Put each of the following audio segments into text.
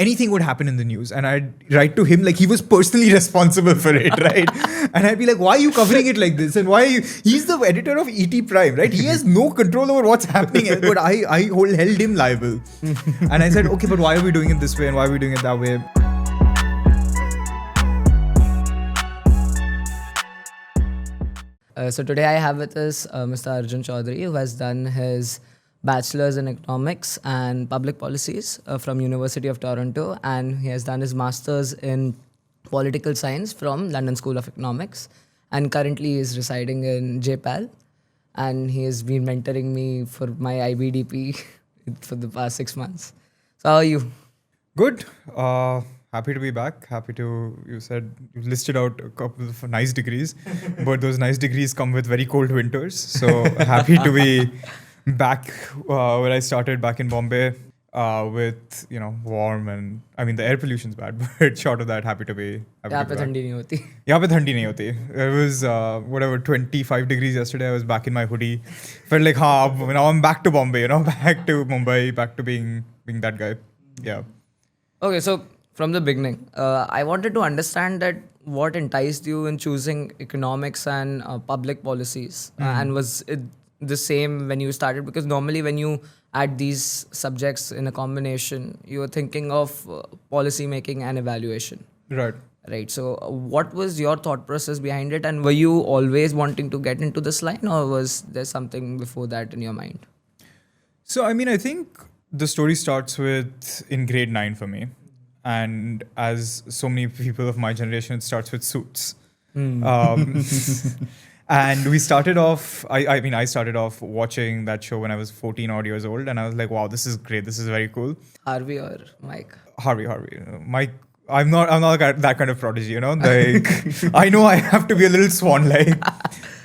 anything would happen in the news, and I'd write to him like he was personally responsible for it, right? And I'd be like, why are you covering it like this? And why are you? He's the editor of ET Prime, right? He has no control over what's happening, but I held him liable. And I said, okay, but why are we doing it this way, and why are we doing it that way? So today I have with us Mr. Arjun Chaudhary, who has done his bachelor's in economics and public policies from University of Toronto, and he has done his master's in political science from London School of Economics, and currently is residing in JPAL, and he has been mentoring me for my IBDP for the past 6 months. So how are you? Good. Happy to be back. You said you listed out a couple of nice degrees, but those nice degrees come with very cold winters. So happy to be back where I started back in Bombay with, warm, and I mean the air pollution's bad, but short of that, happy to be back. यहाँ पे ठंडी नहीं होती. यहाँ पे ठंडी नहीं होती. It was 25 degrees yesterday. I was back in my hoodie. Felt like now I'm back to Bombay, back to Mumbai, back to being that guy. Yeah. Okay, so from the beginning, I wanted to understand that what enticed you in choosing economics and public policies, and was it the same when you started? Because normally when you add these subjects in a combination, you are thinking of policy making and evaluation. Right. So what was your thought process behind it, and were you always wanting to get into this line, or was there something before that in your mind? So, I think the story starts with in grade 9 for me. And as so many people of my generation, it starts with Suits. And we started off, I started off watching that show when I was 14 odd years old. And I was like, wow, this is great. This is very cool. Harvey or Mike? Harvey. Mike, I'm not that kind of prodigy, Like, I know I have to be a little swan-like.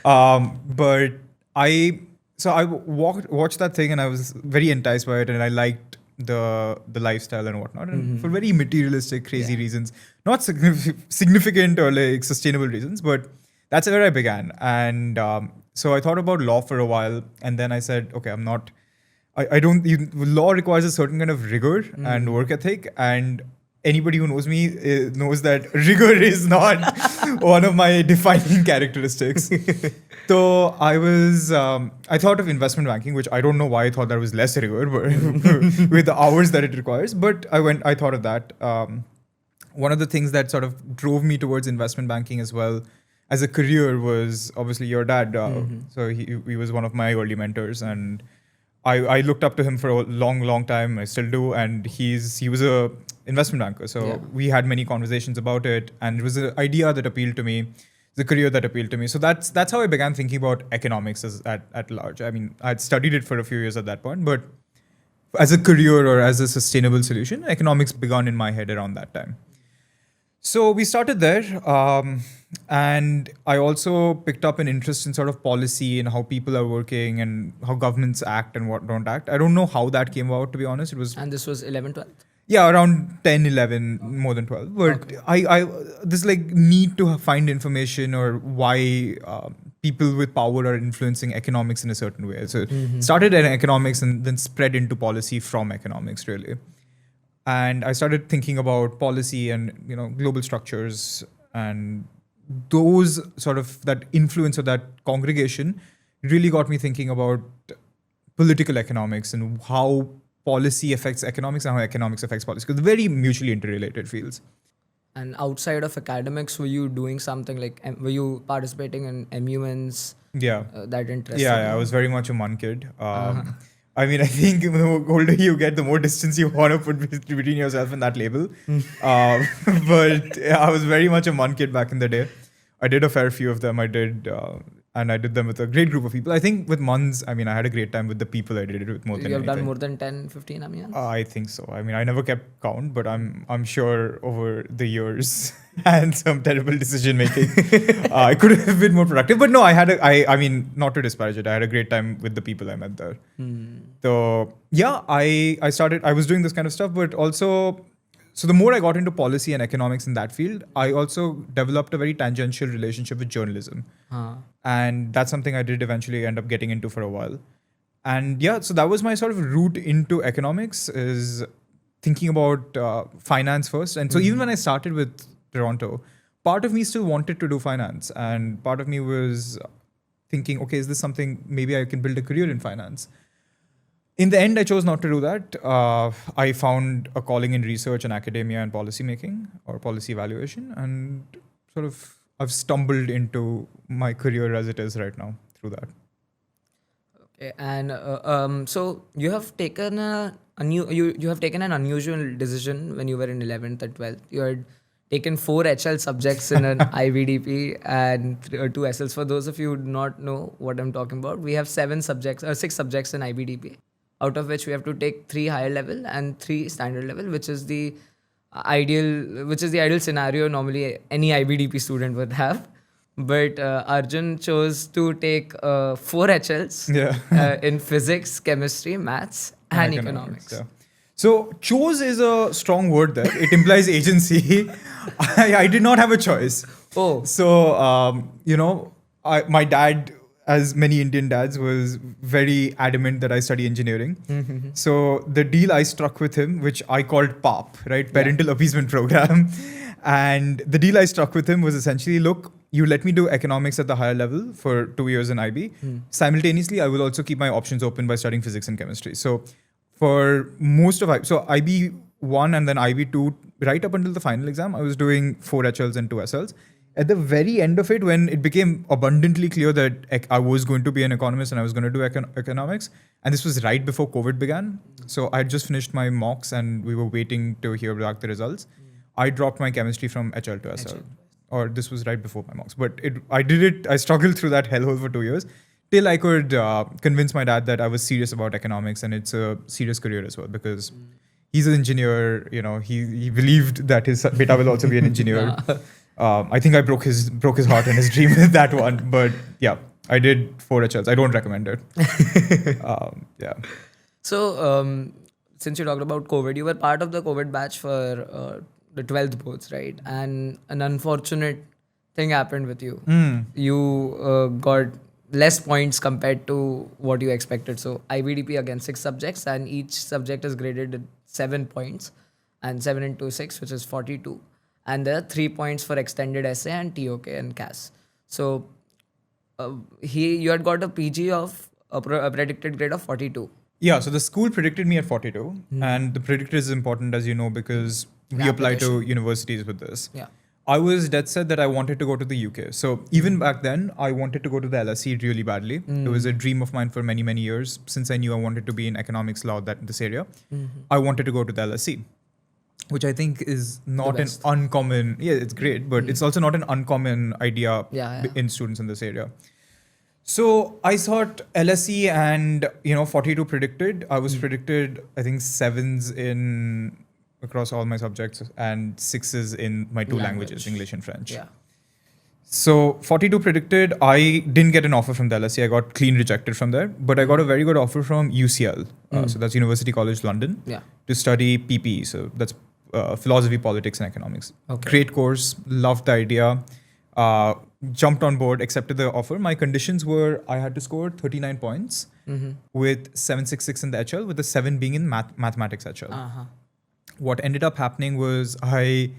But I watched that thing and I was very enticed by it, and I liked the lifestyle and whatnot, and for very materialistic, crazy reasons, not significant or like sustainable reasons, but that's where I began. And so I thought about law for a while, and then I said, okay, law requires a certain kind of rigor and work ethic, and anybody who knows me knows that rigor is not one of my defining characteristics. So I thought of investment banking, which I don't know why I thought that was less rigor, but with the hours that it requires. But I thought of that. One of the things that sort of drove me towards investment banking as well as a career was obviously your dad. So he was one of my early mentors, and I looked up to him for a long time. I still do. And he was a investment banker. So we had many conversations about it, and it was an idea that appealed to me, the career that appealed to me. So that's how I began thinking about economics at large. I mean, I'd studied it for a few years at that point, but as a career or as a sustainable solution, economics began in my head around that time. So we started there, and I also picked up an interest in sort of policy and how people are working and how governments act and what don't act. I don't know how that came about, to be honest. And this was 11, 12? Yeah, around 10, 11, more than 12. But okay. I this like need to find information or why people with power are influencing economics in a certain way. So started in economics and then spread into policy from economics, really. And I started thinking about policy and global structures, and those sort of that influence of that congregation really got me thinking about political economics and how policy affects economics and how economics affects policy, because they're very mutually interrelated fields. And outside of academics, were you doing something like, were you participating in MUNs? That interested you? I was very much a MUN kid. I mean, I think the older you get, the more distance you want to put between yourself and that label. But I was very much a MUN kid back in the day. I did a fair few of them. And I did them with a great group of people. I think with MUNs, I had a great time with the people I did it with more than anything. You have done more than 10, 15 MUNs? I think so. I never kept count, but I'm sure over the years and some terrible decision making, I could have been more productive. But no, I mean, not to disparage it, I had a great time with the people I met there. So yeah, I was doing this kind of stuff, but also, so the more I got into policy and economics in that field, I also developed a very tangential relationship with journalism. And that's something I did eventually end up getting into for a while. And yeah, so that was my sort of route into economics, is thinking about finance first. And so even when I started with Toronto, part of me still wanted to do finance. And part of me was thinking, okay, is this something, maybe I can build a career in finance? In the end, I chose not to do that. I found a calling in research and academia and policy making or policy evaluation. And sort of I've stumbled into my career as it is right now through that. Okay, and so you have taken you have taken an unusual decision when you were in 11th and 12th. You had taken 4 HL subjects in an IBDP and 2 SLs. For those of you who do not know what I'm talking about, we have 6 subjects in IBDP, out of which we have to take 3 higher level and 3 standard level, which is the ideal scenario normally any IBDP student would have. But Arjun chose to take 4 HLs in physics, chemistry, maths, and economics. Yeah. So chose is a strong word there. It implies agency. I did not have a choice. Oh. So, my dad, as many Indian dads, was very adamant that I study engineering. So the deal I struck with him, which I called PAP, right? Parental Appeasement Program. And the deal I struck with him was essentially, look, you let me do economics at the higher level for 2 years in IB. Simultaneously, I will also keep my options open by studying physics and chemistry. So for most of IB 1 and then IB 2, right up until the final exam, I was doing 4 HLs and 2 SLs. At the very end of it, when it became abundantly clear that I was going to be an economist and I was going to do economics, and this was right before COVID began. So I had just finished my mocks and we were waiting to hear back the results. I dropped my chemistry from HL to SL. Or this was right before my mocks. But I struggled through that hellhole for 2 years till I could convince my dad that I was serious about economics and it's a serious career as well, because he's an engineer. He believed that his beta will also be an engineer. I think I broke his heart and his dream with that one. But yeah, I did 4 HLs. I don't recommend it. Yeah. So since you talked about COVID, you were part of the COVID batch for the 12th boards, right? And an unfortunate thing happened with you. You got less points compared to what you expected. So IBDP again 6 subjects, and each subject is graded at 7 points, and 7 into 6, which is 42. And there are 3 points for extended essay and TOK and CAS. So you had got a PG of a predicted grade of 42. Yeah, so the school predicted me at 42, and the predictor is important, as you know, because we apply to universities with this. Yeah. I was dead set that I wanted to go to the UK. So even back then, I wanted to go to the LSE really badly. It was a dream of mine for many, many years. Since I knew I wanted to be in economics law, this area, I wanted to go to the LSE, which I think is not an uncommon. Yeah, it's great, but it's also not an uncommon idea in students in this area. So I thought LSE and 42 predicted. I was predicted, I think, 7s across all my subjects and 6s in my 2 languages, English and French. Yeah. So 42 predicted. I didn't get an offer from the LSE. I got clean rejected from there, but I got a very good offer from UCL. So that's University College London, to study PPE. So that's philosophy, politics, and economics. Okay. Great course. Loved the idea. Jumped on board, accepted the offer. My conditions were I had to score 39 points with 766 in the HL, with the 7 being in mathematics HL. What ended up happening was I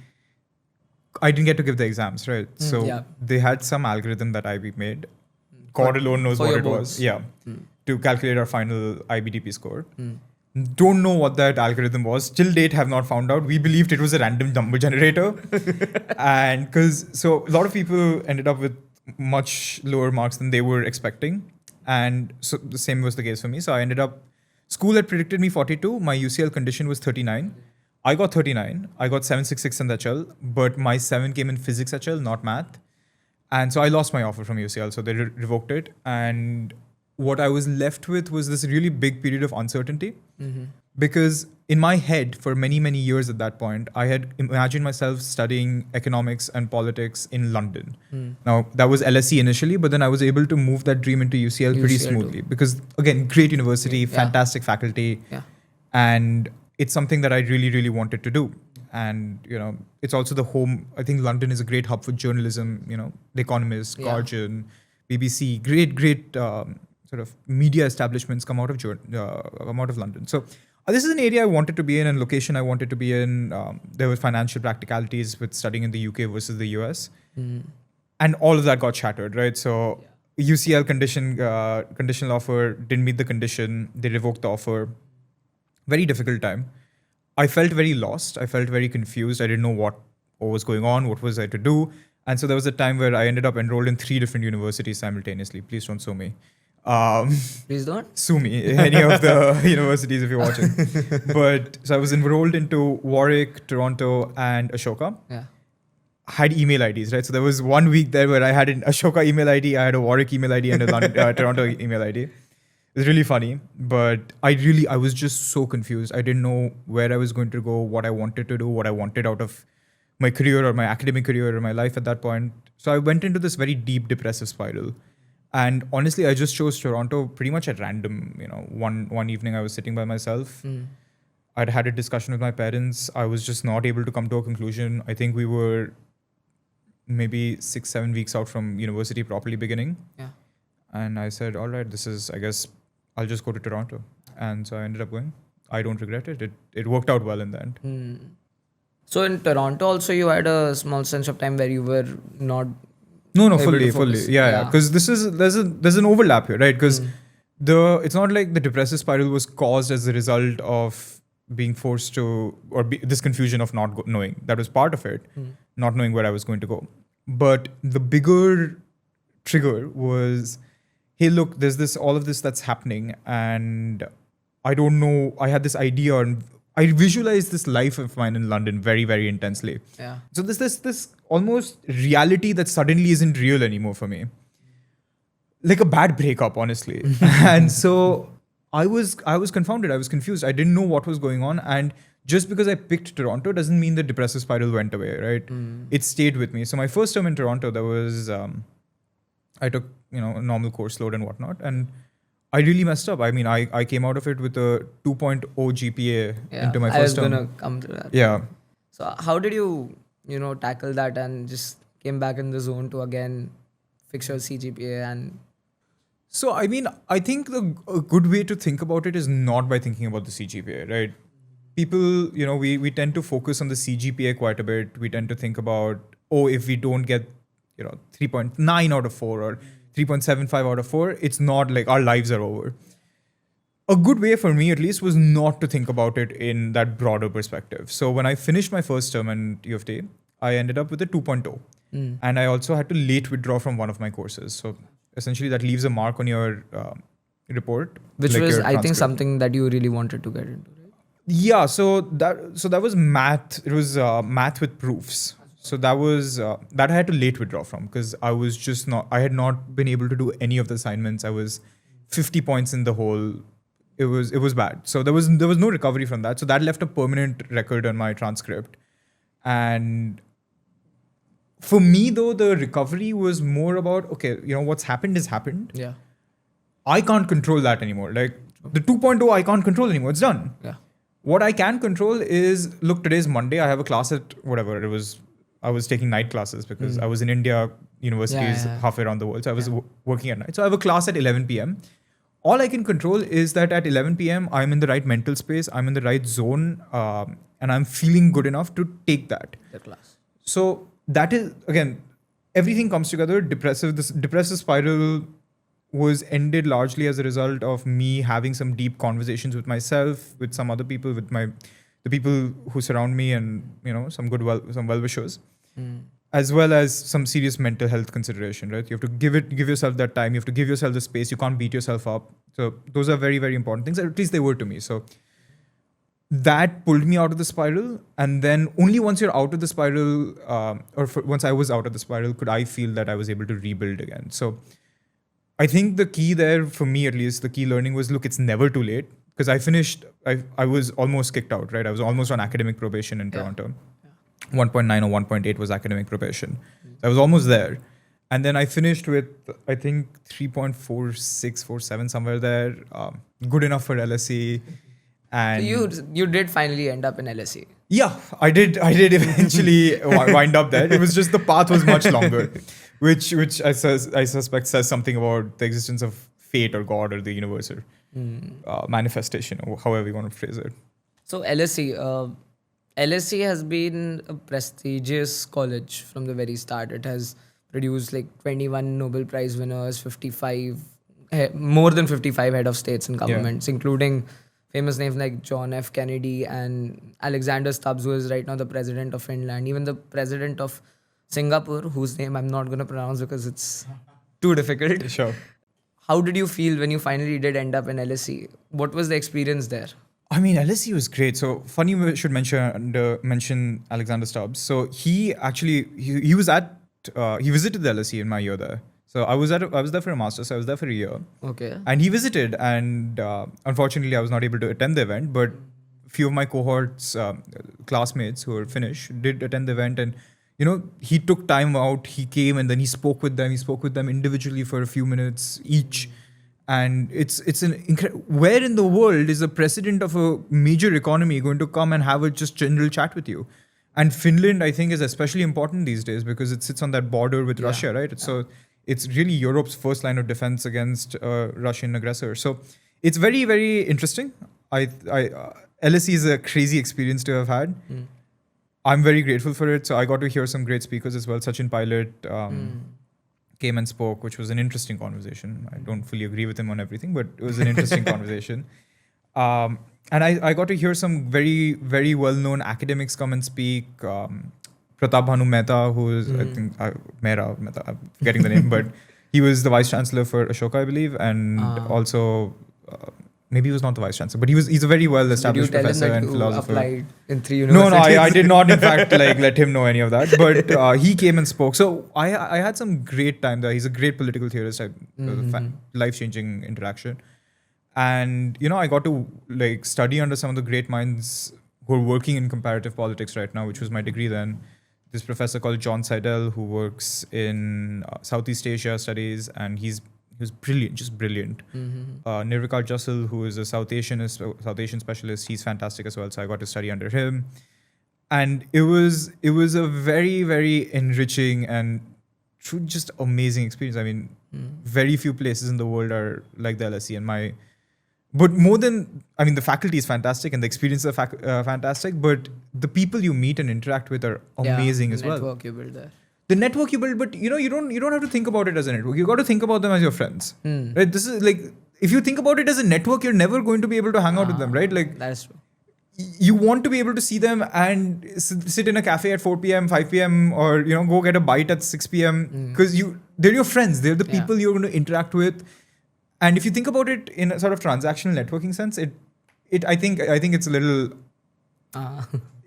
didn't get to give the exams, right? So they had some algorithm that IB made. God alone knows what it was. Yeah. To calculate our final IBDP score. Don't know what that algorithm was. Till date, have not found out. We believed it was a random number generator. And so a lot of people ended up with much lower marks than they were expecting. And so the same was the case for me. So I ended up, school had predicted me 42. My UCL condition was 39. I got 39. I got 766 in the HL, but my 7 came in physics HL, not math. And so I lost my offer from UCL. So they revoked it. And what I was left with was this really big period of uncertainty. Because in my head, for many, many years at that point, I had imagined myself studying economics and politics in London. Now, that was LSE initially, but then I was able to move that dream into UCL pretty smoothly. Because, again, great university, fantastic faculty. And it's something that I really, really wanted to do. And, it's also the home. I think London is a great hub for journalism, The Economist, Guardian, BBC, great sort of media establishments come out of London. So This is an area I wanted to be in and location I wanted to be in. There were financial practicalities with studying in the UK versus the US. And all of that got shattered, right? So UCL conditional offer, didn't meet the condition. They revoked the offer. Very difficult time. I felt very lost. I felt very confused. I didn't know what was going on. What was I to do? And so there was a time where I ended up enrolled in 3 different universities simultaneously. Please don't sue me. Please don't Sue me, any of the universities if you're watching. But so I was enrolled into Warwick, Toronto, and Ashoka. Yeah. Had email IDs, right? So there was 1 week there where I had an Ashoka email ID, I had a Warwick email ID, and a Toronto email ID. It was really funny, but I was just so confused. I didn't know where I was going to go, what I wanted to do, what I wanted out of my career or my academic career or my life at that point. So I went into this very deep depressive spiral. And honestly, I just chose Toronto pretty much at random. One evening I was sitting by myself. I'd had a discussion with my parents. I was just not able to come to a conclusion. I think we were maybe 6-7 weeks out from university properly beginning. Yeah. And I said, all right, I guess I'll just go to Toronto. And so I ended up going. I don't regret it. It worked out well in the end. So in Toronto also you had a small sense of time where you were not No, able fully. to focus. Yeah. Because there's an overlap here, right? Because it's not like the depressive spiral was caused as a result of being forced to, this confusion of not knowing. That was part of it, not knowing where I was going to go. But the bigger trigger was, hey, look, there's all of this that's happening, and I don't know. I had this idea, and I visualized this life of mine in London very, very intensely. Yeah. So there's this almost reality that suddenly isn't real anymore for me. Like a bad breakup, honestly. And so I was confounded. I was confused. I didn't know what was going on. And just because I picked Toronto doesn't mean the depressive spiral went away, right? It stayed with me. So my first term in Toronto, there was, I took, a normal course load and whatnot. And I really messed up. I mean, I came out of it with a 2.0 GPA into my first term. I was going to come to that. Yeah. So how did you, tackle that and just came back in the zone to again fix your CGPA? And so, I mean, I think a good way to think about it is not by thinking about the CGPA, right? People, we tend to focus on the CGPA quite a bit. We tend to think about, if we don't get, 3.9 out of 4 or 3.75 out of 4, it's not like our lives are over. A good way for me, at least, was not to think about it in that broader perspective. So when I finished my first term in U of T, I ended up with a 2.0. And I also had to late withdraw from one of my courses. So essentially that leaves a mark on your report. Which like was, your I think, transcript. something that you really wanted to get into, right? Yeah, so that was math. It was math with proofs. So that was that I had to late withdraw from because I had not been able to do any of the assignments. I was 50 points in the hole. It was bad. So there was no recovery from that. So that left a permanent record on my transcript. And for me though, the recovery was more about, okay, what's happened is happened. Yeah. I can't control that anymore. Like the 2.0 I can't control anymore. It's done. Yeah. What I can control is, look, today's Monday. I have a class at whatever it was. I was taking night classes because I was in India, universities halfway around the world. So I was working at night. So I have a class at 11 p.m. All I can control is that at 11 p.m. I'm in the right mental space. I'm in the right zone. And I'm feeling good enough to take that. The class. So that is, again, everything comes together. This depressive spiral was ended largely as a result of me having some deep conversations with myself, with some other people, with the people who surround me, and some well-wishers, as well as some serious mental health consideration. Right, you have to give yourself that time. You have to give yourself the space. You can't beat yourself up. So those are very, very important things. At least they were to me. So that pulled me out of the spiral, and then only once you're out of the spiral, once I was out of the spiral, could I feel that I was able to rebuild again. So I think the key there, for me at least, the key learning was, look, it's never too late. Because I was almost kicked out, right? I was almost on academic probation in Toronto. 1.9 or 1.8 was academic probation. I was almost there. And then I finished with, I think, 3.46, 47, somewhere there. Good enough for LSE. And So you did finally end up in LSE. Yeah, I did eventually wind up there. It was just the path was much longer, which I suspect says something about the existence of fate or God or the universe or manifestation, or however you want to phrase it. So LSE has been a prestigious college from the very start. It has produced like 21 Nobel Prize winners, 55, more than 55 head of states and governments, including famous names like John F. Kennedy and Alexander Stubbs, who is right now the president of Finland, even the president of Singapore, whose name I'm not going to pronounce because it's too difficult. Sure. How did you feel when you finally did end up in LSE? What was the experience there? I mean, LSE was great. So funny we should mention Alexander Stubbs. So he actually he was at he visited the LSE in my year there. So I was there for a master's. So I was there for a year. Okay. And he visited, and unfortunately I was not able to attend the event. But a few of my cohorts, classmates who were Finnish, did attend the event, and he took time out. He came and then he spoke with them. He spoke with them individually for a few minutes each. And it's an where in the world is the president of a major economy going to come and have a just general chat with you? And Finland, I think, is especially important these days because it sits on that border with Russia, right? So it's really Europe's first line of defense against a Russian aggressor. So it's very, very interesting. LSE is a crazy experience to have had. I'm very grateful for it. So I got to hear some great speakers as well. Sachin Pilot came and spoke, which was an interesting conversation. I don't fully agree with him on everything, but it was an interesting conversation. And I got to hear some very, very well-known academics come and speak. Pratap Bhanu Mehta, who is, I think, Mehta, I'm forgetting the name, but he was the vice chancellor for Ashoka, I believe, and also maybe he was not the vice chancellor, but he's a very well-established professor and philosopher. Applied in 3 universities? No, I did not, in fact, let him know any of that. But he came and spoke. So I had some great time there. He's a great political theorist. Life-changing interaction. And, I got to study under some of the great minds who are working in comparative politics right now, which was my degree then. This professor called John Seidel, who works in Southeast Asia studies, and he was brilliant, just brilliant. Nirvikar Jassal, who is a South Asian specialist, he's fantastic as well. So I got to study under him. And it was a very, very enriching and just amazing experience. I mean, very few places in the world are like the LSE. But more than, the faculty is fantastic and the experiences are fantastic, but the people you meet and interact with are amazing as well. The network you build there. The network you build, but you don't have to think about it as a network. You got to think about them as your friends. Right? This is if you think about it as a network, you're never going to be able to hang out with them, right? That's true. You want to be able to see them and sit in a cafe at 4 p.m., 5 p.m., or go get a bite at 6 p.m. because they're your friends. They're the people you're going to interact with. And if you think about it in a sort of transactional networking sense, I think it's a little.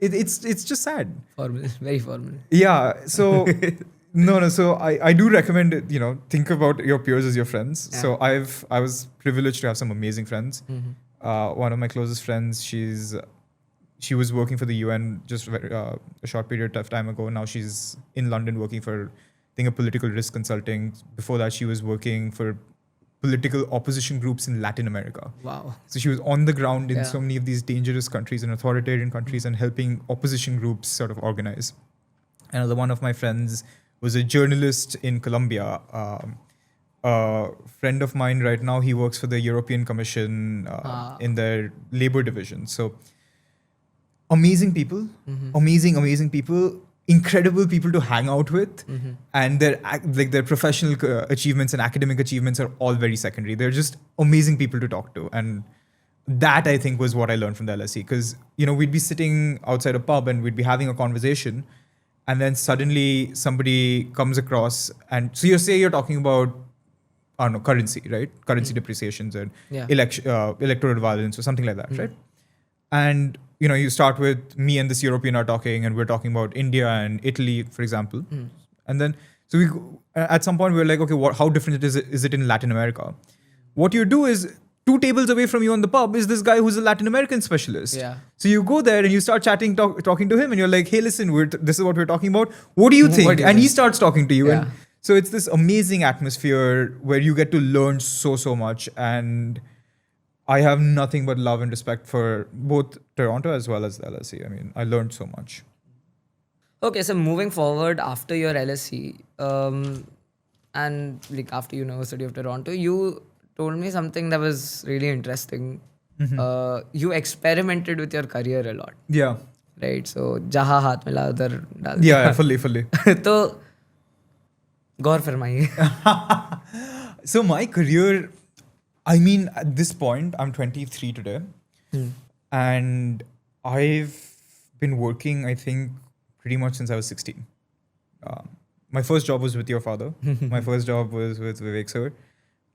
It's just sad. Formal, very formal. Yeah. So no. So I do recommend it. Think about your peers as your friends. Yeah. So I was privileged to have some amazing friends. One of my closest friends, she was working for the UN just a short period of time ago. Now she's in London working for, I think, a political risk consulting. Before that, she was working for political opposition groups in Latin America. Wow. So she was on the ground in so many of these dangerous countries and authoritarian countries and helping opposition groups sort of organize. Another one of my friends was a journalist in Colombia. A friend of mine right now, he works for the European Commission in their labor division. So amazing people, amazing people, incredible people to hang out with, and their professional achievements and academic achievements are all very secondary. They're just amazing people to talk to, and that I think was what I learned from the LSE. Because we'd be sitting outside a pub and we'd be having a conversation, and then suddenly somebody comes across, and so you're talking about currency, right? Currency depreciations and electoral violence or something like that, right? And you start with me and this European are talking, and we're talking about India and Italy, for example. And then, at some point, we're like, okay, how different is it in Latin America? What you do is, 2 tables away from you on the pub is this guy who's a Latin American specialist. Yeah. So you go there and you start talking to him, and you're like, hey, listen, this is what we're talking about. What do you think? And he starts talking to you. Yeah. And so it's this amazing atmosphere where you get to learn so much. And I have nothing but love and respect for both Toronto as well as the LSE. I learned so much. Okay, so moving forward after your LSE and after University of Toronto, you told me something that was really interesting. Mm-hmm. You experimented with your career a lot, Yeah. right? So जहाँ हाथ मिला उधर डाल Yeah, fully. तो गौर फरमाइए. So my career, I mean, at this point, I'm 23 today. And I've been working, I think, pretty much since I was 16. My first job was with your father. My first job was with Vivek sir.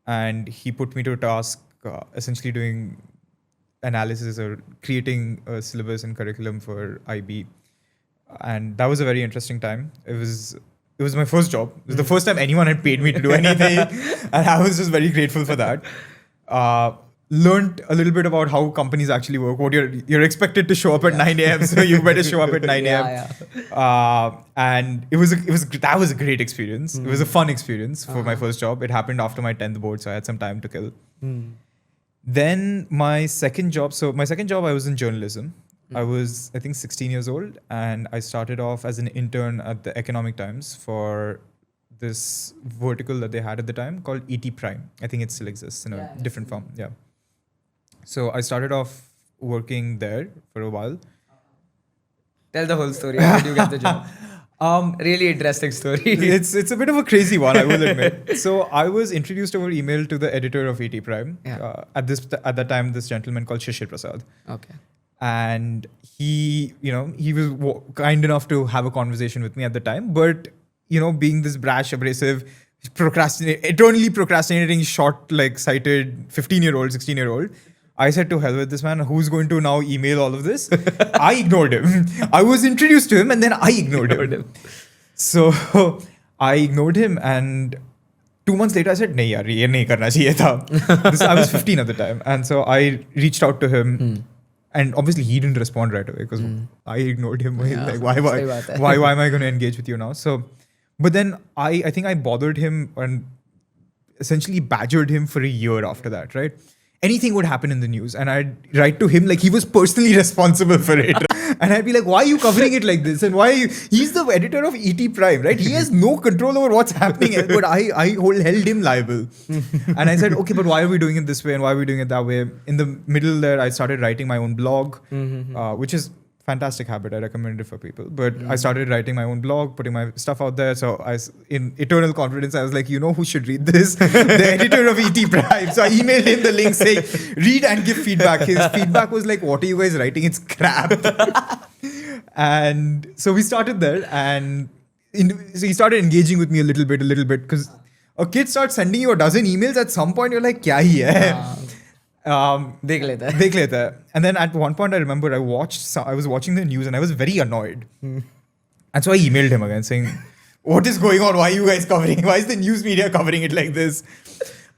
And he put me to a task essentially doing analysis or creating a syllabus and curriculum for IB. And that was a very interesting time. It was my first job. It was the first time anyone had paid me to do anything. And I was just very grateful for that. Learned a little bit about how companies actually work. What you're expected to show up at 9 a.m. So you better show up at 9 a.m. And that was a great experience. It was a fun experience for my first job. It happened after my 10th board, so I had some time to kill. Then my second job. So my second job, I was in journalism. I was, I think, 16 years old, and I started off as an intern at the Economic Times for this vertical that they had at the time called ET Prime. I think it still exists in a different form. Yeah. So I started off working there for a while. Tell the whole story. How did you get the job? Really interesting story. It's a bit of a crazy one, I will admit. So I was introduced over email to the editor of ET Prime. Yeah. At that time, this gentleman called Shishir Prasad. Okay. And he was kind enough to have a conversation with me at the time. But, being this brash, abrasive, eternally procrastinating, short-sighted 15-year-old, 16-year-old, I said, to hell with this man. Who's going to now email all of this? I ignored him. I was introduced to him and then I ignored him. So I ignored him, and 2 months later I said, nahi yaar, ye nahi karna chahiye tha. I was 15 at the time. And so I reached out to him. And obviously he didn't respond right away because I ignored him. Yeah, why am I going to engage with you now? So, but then I think I bothered him and essentially badgered him for a year after that, right? Anything would happen in the news and I'd write to him like he was personally responsible for it. And I'd be like, why are you covering it like this? And he's the editor of ET Prime, right? He has no control over what's happening, but I held him liable. And I said, okay, but why are we doing it this way and why are we doing it that way? In the middle there, I started writing my own blog, which is fantastic habit. I recommend it for people. But I started writing my own blog, putting my stuff out there. So in eternal confidence, I was like, who should read this? The editor of ET Prime. So I emailed him the link saying, read and give feedback. His feedback was like, what are you guys writing? It's crap. And so we started there, and so he started engaging with me a little bit, because a kid starts sending you a dozen emails. At some point, you're like, kya hi hai? देख लेता है. And then at one point I remember I was watching the news and I was very annoyed. And so I emailed him again saying, what is going on? Why are you guys covering? Why is the news media covering it like this?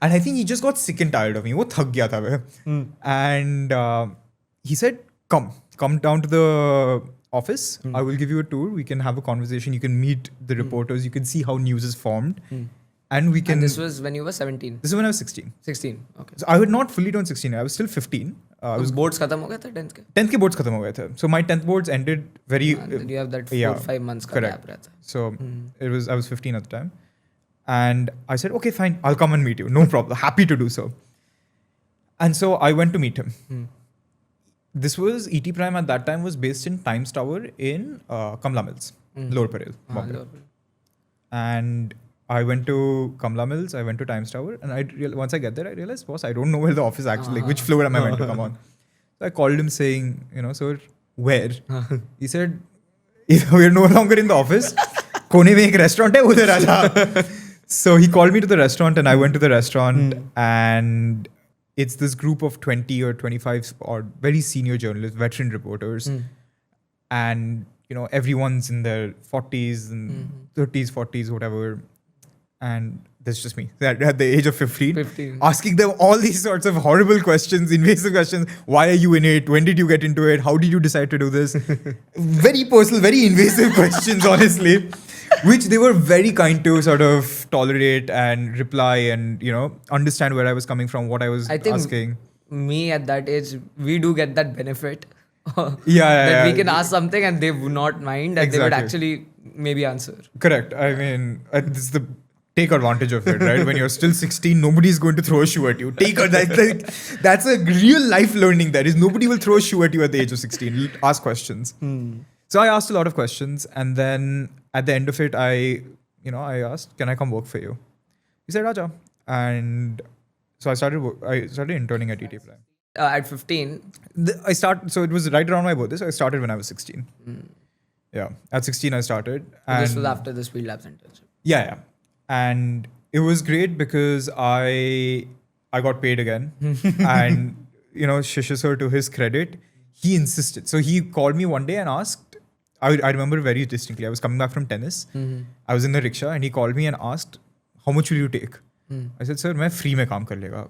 And I think he just got sick and tired of me. वो थक गया था वह. And he said, come down to the office. I will give you a tour. We can have a conversation. You can meet the reporters. You can see how news is formed. And we can. And this was when you were 17. This is when I was 16. 16. Okay. So I had not fully turned 16. I was still 15. Boards खत्म हो गए थे 10th के. 10th के boards खत्म हो गए थे. So my 10th boards ended very. And you have that 4-5 months का gap रहता. So I was 15 at the time, and I said, okay, fine, I'll come and meet you. No problem. Happy to do so. And so I went to meet him. This was ET Prime at that time was based in Times Tower in Kamla Mills, Lower Parel, Bombay. And I went to Kamla Mills, I went to Times Tower, and once I get there, I realized, boss, I don't know where the office actually, which floor am I meant to come on? So I called him saying, sir, where? He said, we're no longer in the office. Kone mein ek restaurant hai, udhar aaja. So he called me to the restaurant, and I went to the restaurant, and it's this group of 20 or 25 or very senior journalists, veteran reporters, and everyone's in their 40s and 30s, 40s, whatever. And there's just me at the age of 15, asking them all these sorts of horrible questions, invasive questions. Why are you in it? When did you get into it? How did you decide to do this? Very personal, very invasive questions, honestly, which they were very kind to sort of tolerate and reply and, understand where I was coming from, what I was asking. Me at that age, we do get that benefit. that we can ask something and they would not mind, and they would actually maybe answer. Correct. I mean, this is the take advantage of it, right? When you're still 16, nobody's going to throw a shoe at you. That's a real life learning. There is nobody will throw a shoe at you at the age of 16. Ask questions. So I asked a lot of questions, and then at the end of it, I asked, "Can I come work for you?" He said, "Aja," and so I started interning at ET Prime. At 15. So it was right around my birthday. So I started when I was 16. Yeah, at 16 I started. So this was after this Field Labs internship. Yeah. And it was great because I got paid again. And, Shishir sir, to his credit, he insisted. So he called me one day and asked, I remember very distinctly, I was coming back from tennis. I was in the rickshaw and he called me and asked, "How much will you take?" I said, "Sir, मैं free में काम कर लेगा.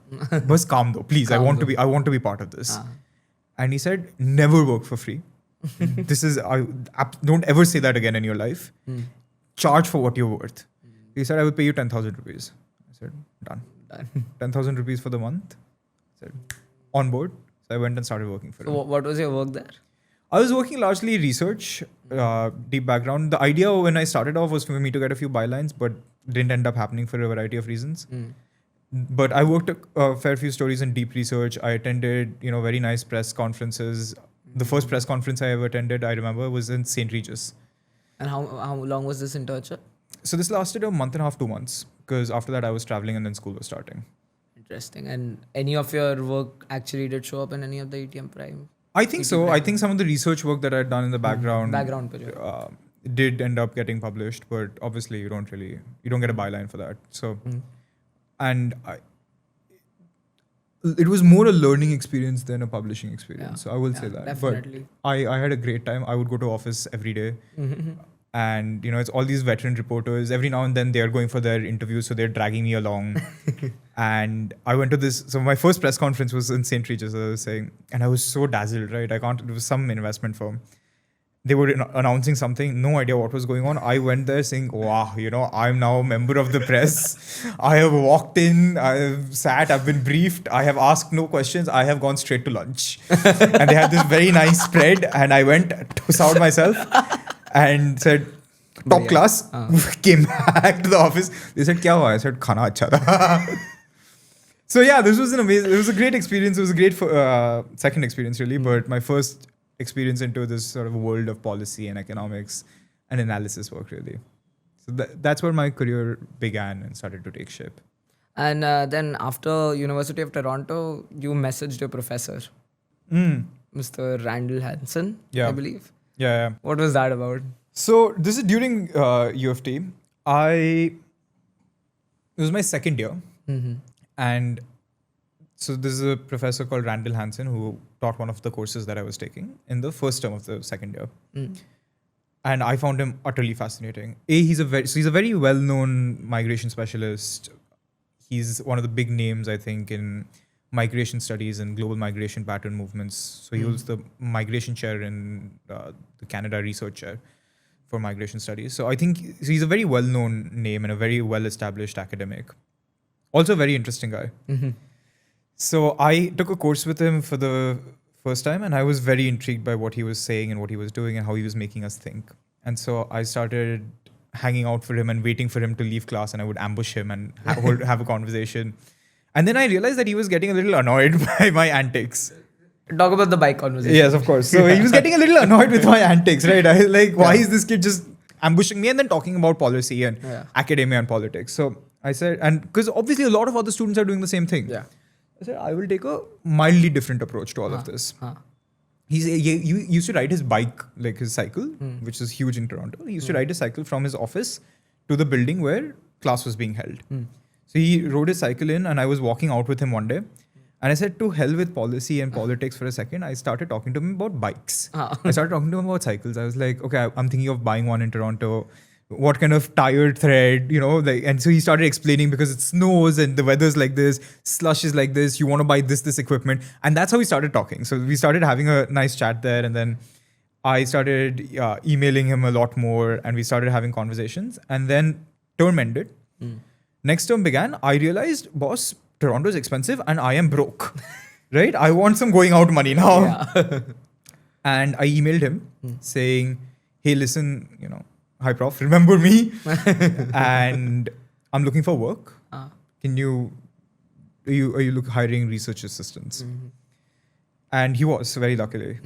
बस काम दो, please. I want to be part of this." And he said, "Never work for free. Don't ever say that again in your life. Charge for what you're worth." He said, "I will pay you 10,000 rupees." I said, "Done." 10,000 rupees for the month. I said, "On board." So I went and started working for him. So what was your work there? I was working largely research, deep background. The idea when I started off was for me to get a few bylines, but didn't end up happening for a variety of reasons. But I worked a fair few stories in deep research. I attended, very nice press conferences. The first press conference I ever attended, I remember, was in St. Regis. And how long was this internship? So this lasted a month and a half, 2 months, because after that I was traveling and then school was starting. Interesting. And any of your work actually did show up in any of the ETM Prime? I think so. Prime. I think some of the research work that I'd done in the background did end up getting published, but obviously you don't get a byline for that. So, and it was more a learning experience than a publishing experience. So I will say that. Definitely. But I had a great time. I would go to office every day. And, it's all these veteran reporters. Every now and then they are going for their interviews, so they're dragging me along. And I went to this. So my first press conference was in St. Regis, as I was saying. And I was so dazzled, right? It was some investment firm. They were announcing something, no idea what was going on. I went there saying, "Wow, I'm now a member of the press. I have walked in, I have sat, I've been briefed, I have asked no questions, I have gone straight to lunch." And they had this very nice spread, and I went to sound myself and said, "Top class." Came back to the office. They said, "Kya hua?" I said, "Khana acha tha." So yeah, this was it was a great experience. It was a great second experience really, but my first experience into this sort of world of policy and economics and analysis work really. So that's where my career began and started to take shape. And then after University of Toronto, you messaged your professor, Mr. Randall Hansen, I believe. Yeah. What was that about? So this is during U of T. It was my second year. And so this is a professor called Randall Hansen who taught one of the courses that I was taking in the first term of the second year. And I found him utterly fascinating. He's a very well-known migration specialist. He's one of the big names, I think, in migration studies and global migration pattern movements. So he holds the migration chair in the Canada Research Chair for migration studies. So I think he's a very well-known name and a very well-established academic. Also a very interesting guy. So I took a course with him for the first time, and I was very intrigued by what he was saying and what he was doing and how he was making us think. And so I started hanging out for him and waiting for him to leave class, and I would ambush him and have a conversation. And then I realized that he was getting a little annoyed by my antics. Talk about the bike conversation. Yes, of course. So he was getting a little annoyed with my antics, right? I was like, why is this kid just ambushing me and then talking about policy and academia and politics? So I said, and because obviously a lot of other students are doing the same thing. Yeah. I said, I will take a mildly different approach to all of this. He used to ride his bike, like his cycle, which is huge in Toronto. He used to ride his cycle from his office to the building where class was being held. So he rode his cycle in, and I was walking out with him one day. And I said, to hell with policy and politics for a second. I started talking to him about bikes. I started talking to him about cycles. I was like, okay, I'm thinking of buying one in Toronto. What kind of tire thread, and so he started explaining, because it snows and the weather's like this, slush is like this, you want to buy this equipment. And that's how we started talking. So we started having a nice chat there, and then I started emailing him a lot more, and we started having conversations. And then term ended. Next term began. I realized, boss, Toronto is expensive and I am broke, right? I want some going out money now. Yeah. And I emailed him saying, hey, listen, hi prof, remember me? And I'm looking for work. Ah. Can you, are you hiring research assistants? And he was, very luckily.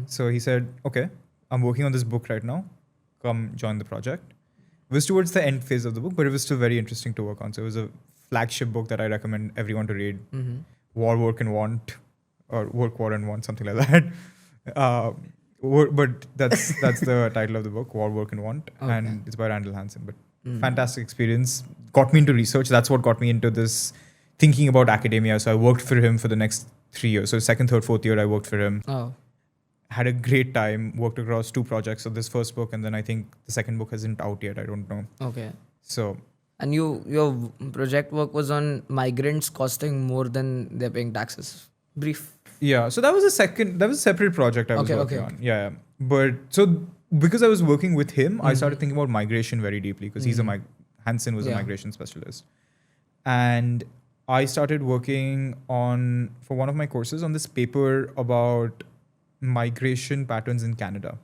So he said, okay, I'm working on this book right now. Come join the project. It was towards the end phase of the book, but it was still very interesting to work on. So it was a flagship book that I recommend everyone to read. War, Work and Want, or Work, War and Want, something like that. But that's the title of the book, War, Work and Want. Okay. And it's by Randall Hansen. But fantastic experience. Got me into research. That's what got me into this thinking about academia. So I worked for him for the next 3 years. So second, third, fourth year, I worked for him. Oh. Had a great time, worked across 2 projects. So this first book, and then I think the second book isn't out yet. I don't know. Okay. So. And your project work was on migrants costing more than they're paying taxes. Brief. Yeah. So that was a separate project I was working on. Yeah. But so because I was working with him, I started thinking about migration very deeply because Hansen was a migration specialist. And I started working for one of my courses on this paper about migration patterns in Canada.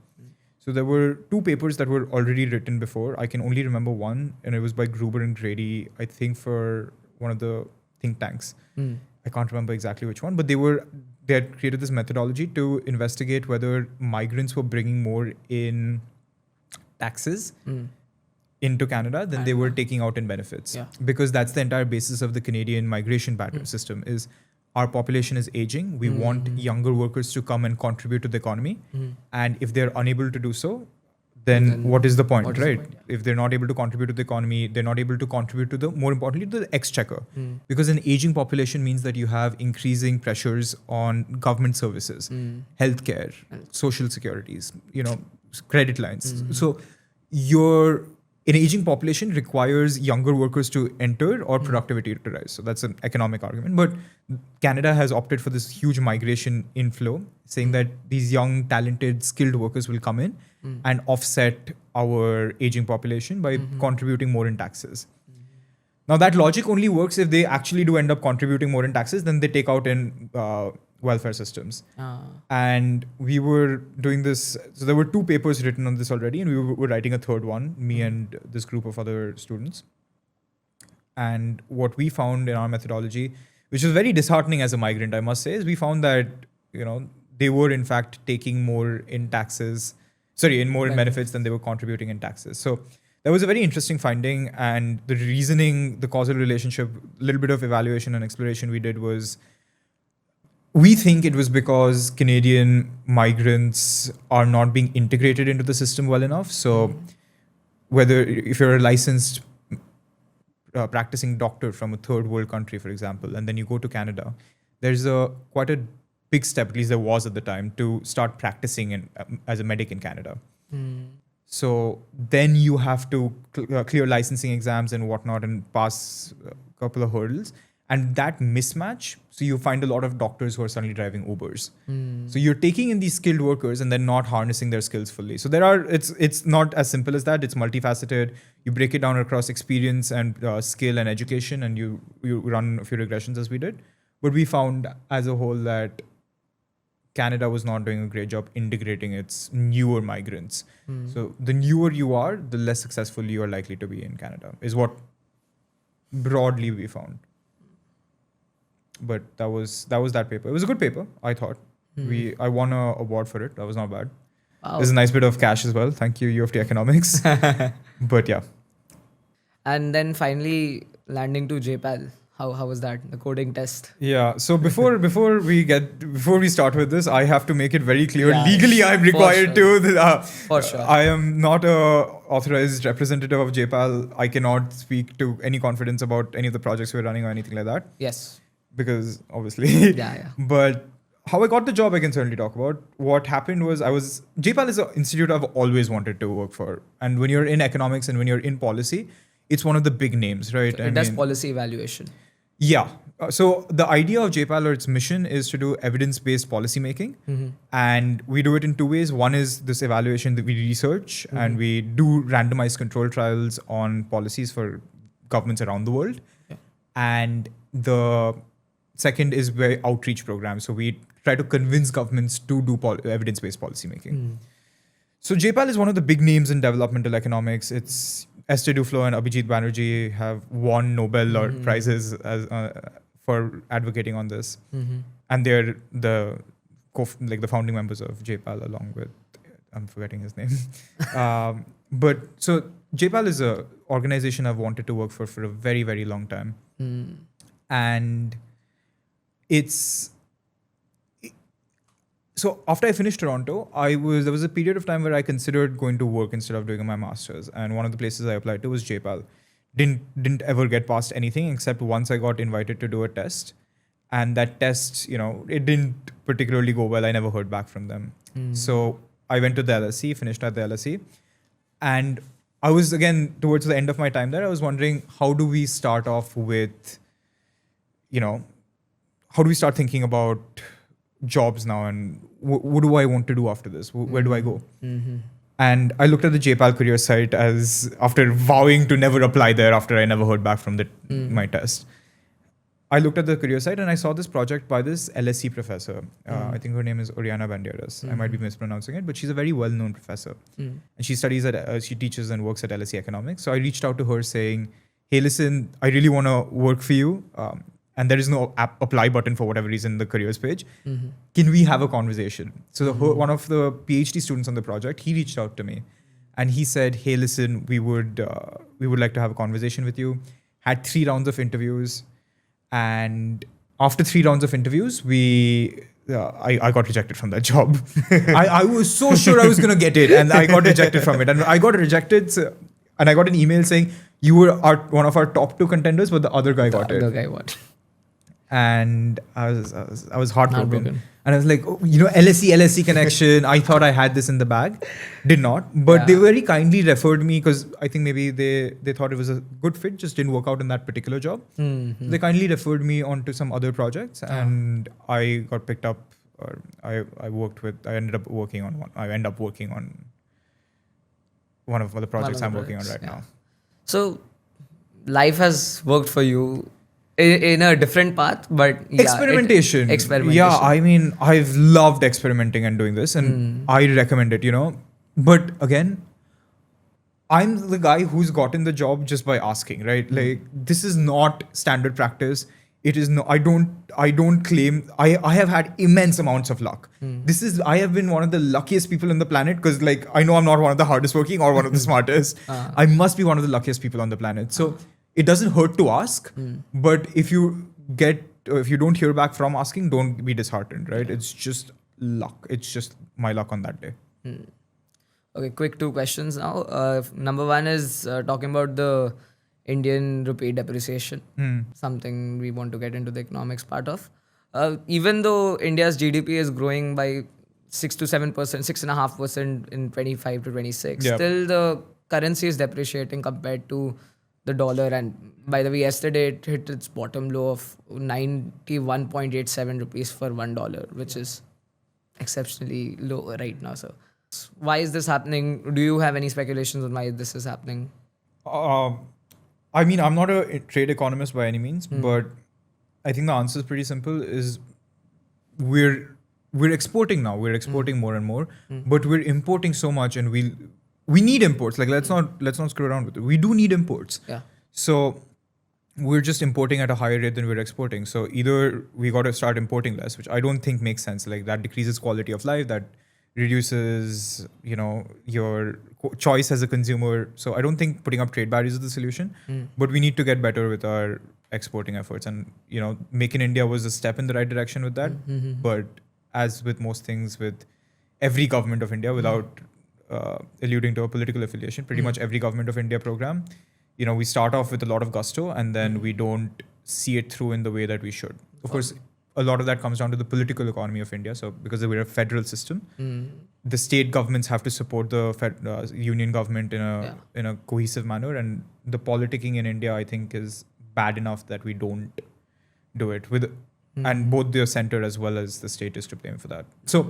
So there were 2 papers that were already written before. I can only remember one, and it was by Gruber and Grady, I think for one of the think tanks. I can't remember exactly which one, but they had created this methodology to investigate whether migrants were bringing more in taxes into Canada than they were taking out in benefits. Yeah. Because that's the entire basis of the Canadian migration pattern system is our population is aging. We want younger workers to come and contribute to the economy. And if they're unable to do so, then what is the point, right? If they're not able to contribute to the economy, they're not able to contribute to more importantly, to the exchequer. Because an aging population means that you have increasing pressures on government services, healthcare, social securities, credit lines. So an aging population requires younger workers to enter or productivity to rise. So that's an economic argument. But Canada has opted for this huge migration inflow, saying that these young, talented, skilled workers will come in and offset our aging population by contributing more in taxes. Now that logic only works if they actually do end up contributing more in taxes than they take out in welfare systems. And we were doing this. So there were 2 papers written on this already, and we were writing a third one, me and this group of other students. And what we found in our methodology, which was very disheartening as a migrant, I must say, is we found that, they were in fact taking more in benefits than they were contributing in taxes. So that was a very interesting finding. And the reasoning, the causal relationship, a little bit of evaluation and exploration we did was, we think it was because Canadian migrants are not being integrated into the system well enough. So if you're a licensed practicing doctor from a third world country, for example, and then you go to Canada, there's quite a big step, at least there was at the time, to start practicing as a medic in Canada. So then you have to clear licensing exams and whatnot and pass a couple of hurdles. And that mismatch, so you find a lot of doctors who are suddenly driving Ubers. So you're taking in these skilled workers and then not harnessing their skills fully. So it's not as simple as that. It's multifaceted. You break it down across experience and skill and education, and you run a few regressions as we did. But we found as a whole that Canada was not doing a great job integrating its newer migrants. So the newer you are, the less successful you are likely to be in Canada, is what broadly we found. But that was that paper. It was a good paper, I thought. I won an award for it. That was not bad. Wow. There's a nice bit of cash as well. Thank you, U of T Economics. But yeah. And then finally landing to JPAL. How was that? The coding test? Yeah. So before we start with this, I have to make it very clear. Legally, I'm required to. For sure. I am not a authorized representative of JPAL. I cannot speak to any confidence about any of the projects we're running or anything like that. Yes. Because obviously. Yeah. But how I got the job, I can certainly talk about. What happened was JPAL is an institute I've always wanted to work for. And when you're in economics and when you're in policy, it's one of the big names, right? So it does policy evaluation. Yeah. So the idea of JPAL or its mission is to do evidence-based policy making. And we do it in 2 ways. One is this evaluation that we research and we do randomized control trials on policies for governments around the world. Yeah. And the second is very outreach programs. So we try to convince governments to do evidence-based policy making. So JPAL is one of the big names in developmental economics. It's Esther Duflo and Abhijit Banerjee have won Nobel or prizes as for advocating on this, and they're the the founding members of JPAL, along with I'm forgetting his name. But so JPAL is a organization I've wanted to work for a very, very long time, and so after I finished Toronto, there was a period of time where I considered going to work instead of doing my master's, and one of the places I applied to was JPAL. Didn't ever get past anything except once I got invited to do a test, and that test, it didn't particularly go well. I never heard back from them. So I went to the LSE, finished at the LSE, and I was again towards the end of my time there. I was wondering, how do we start off with, how do we start thinking about jobs now, and what do I want to do after this? Where do I go? And I looked at the JPAL career site after vowing to never apply there after I never heard back from my test. I looked at the career site and I saw this project by this LSE professor. I think her name is Oriana Banderas. I might be mispronouncing it, but she's a very well-known professor. And she she teaches and works at LSE Economics. So I reached out to her saying, hey, listen, I really want to work for you. And there is no apply button for whatever reason in the careers page. Can we have a conversation? So one of the PhD students on the project, he reached out to me and he said, hey, listen, we would like to have a conversation with you. Had 3 rounds of interviews. And after 3 rounds of interviews, I got rejected from that job. I was so sure I was going to get it, and I got rejected from it. And I got rejected, and I got an email saying, you were one of our top 2 contenders, but the other guy got it. The other guy what? And I was heartbroken. And I was like, LSE connection. I thought I had this in the bag. Did not. But they very kindly referred me because I think maybe they thought it was a good fit, just didn't work out in that particular job. They kindly referred me onto some other projects and I got picked up. I ended up working on one. I end up working on one of the projects I'm working on right now. So life has worked for you in a different path, but experimentation. Yeah, I mean, I've loved experimenting and doing this, and I recommend it. But again, I'm the guy who's gotten the job just by asking, right? Like, this is not standard practice. It is no. I don't claim. I have had immense amounts of luck. I have been one of the luckiest people on the planet because, like, I know I'm not one of the hardest working or one of the smartest. I must be one of the luckiest people on the planet. So it doesn't hurt to ask, but if you don't hear back from asking, don't be disheartened, right? It's just luck. It's just my luck on that day. Okay, quick 2 questions now. Number 1 is talking about the Indian rupee depreciation, something we want to get into the economics part of. Even though India's GDP is growing by 6 to 7%, 6.5% in 25 to 26, still the currency is depreciating compared to the dollar. And by the way, yesterday it hit its bottom low of 91.87 rupees for $1, which is exceptionally low right now. So why is this happening? Do you have any speculations on why this is happening? I mean, I'm not a trade economist by any means, but I think the answer is pretty simple. Is we're exporting now. We're exporting more and more, but we're importing so much, and we need imports. Like, let's not screw around with it. We do need imports. Yeah. So we're just importing at a higher rate than we're exporting. So either we got to start importing less, which I don't think makes sense. Like, that decreases quality of life. That reduces, your choice as a consumer. So I don't think putting up trade barriers is the solution. But we need to get better with our exporting efforts. And, Make in India was a step in the right direction with that. But as with most things, with every government of India, without alluding to a political affiliation, pretty much every government of India program, we start off with a lot of gusto and then we don't see it through in the way that we should. Of course, a lot of that comes down to the political economy of India. So because we're a federal system, the state governments have to support the union government in a cohesive manner. And the politicking in India, I think, is bad enough that we don't do it and both the center as well as the state is to blame for that. So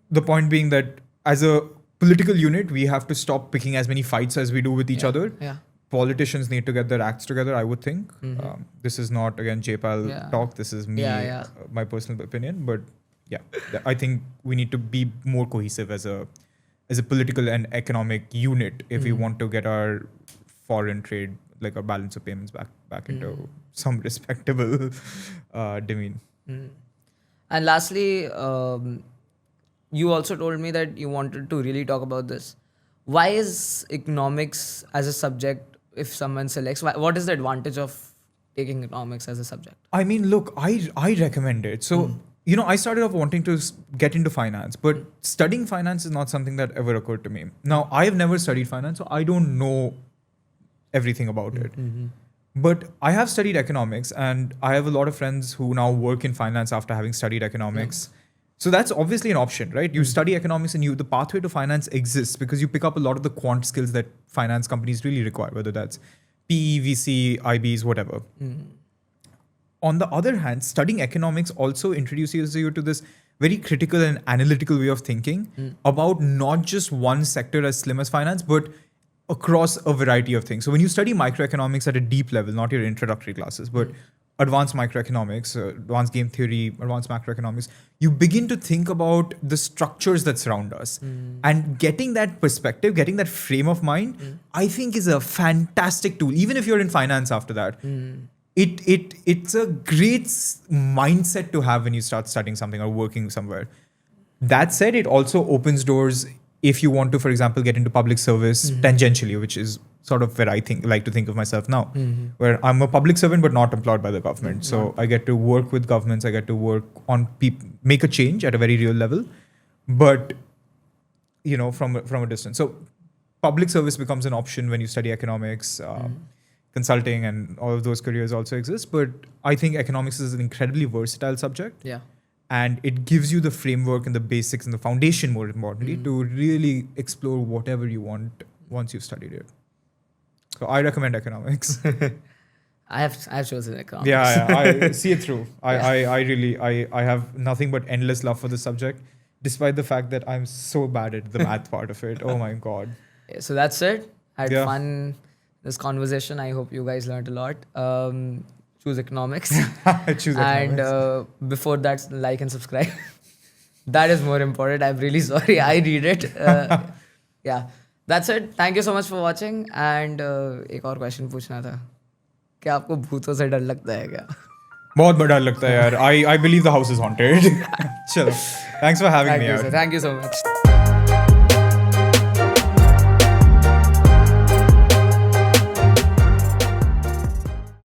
the point being that as a political unit, we have to stop picking as many fights as we do with each other. Yeah. Politicians need to get their acts together, I would think. This is not, again, JPAL talk. This is me, my personal opinion. But yeah, I think we need to be more cohesive as as a political and economic unit if we want to get our foreign trade, like our balance of payments back into some respectable domain. And lastly, you also told me that you wanted to really talk about this. Why is economics as a subject, if someone selects, what is the advantage of taking economics as a subject? I mean, look, I recommend it. So, I started off wanting to get into finance, but studying finance is not something that ever occurred to me. Now, I have never studied finance, so I don't know everything about it. But I have studied economics, and I have a lot of friends who now work in finance after having studied economics. So that's obviously an option, right? You study economics and the pathway to finance exists because you pick up a lot of the quant skills that finance companies really require, whether that's PE, VC, IBs, whatever. On the other hand, studying economics also introduces you to this very critical and analytical way of thinking about not just one sector as slim as finance, but across a variety of things. So when you study microeconomics at a deep level, not your introductory classes, but advanced microeconomics, advanced game theory, advanced macroeconomics, you begin to think about the structures that surround us. And getting that perspective, getting that frame of mind, I think is a fantastic tool. Even if you're in finance after that, it's a great mindset to have when you start studying something or working somewhere. That said, it also opens doors if you want to, for example, get into public service tangentially, which is sort of where I like to think of myself now, where I'm a public servant but not employed by the government. So I get to work with governments, I get to work on make a change at a very real level, but from a distance. So public service becomes an option when you study economics. Consulting and all of those careers also exist, but I think economics is an incredibly versatile subject. Yeah. And it gives you the framework and the basics and the foundation, more importantly, to really explore whatever you want once you've studied it. So I recommend economics. I have chosen economics. Yeah, I see it through. I have nothing but endless love for the subject, despite the fact that I'm so bad at the math part of it. Oh my God. So that's it. Had fun this conversation. I hope you guys learned a lot. Choose economics. Choose economics. And before that, like and subscribe. That is more important. I'm really sorry. I read it. Yeah. That's it. Thank you so much for watching. And एक और question पूछना था. क्या आपको भूतों से डर लगता है क्या? बहुत डर लगता है यार. I believe the house is haunted. Chalo. Thanks for having me. Thank you so much.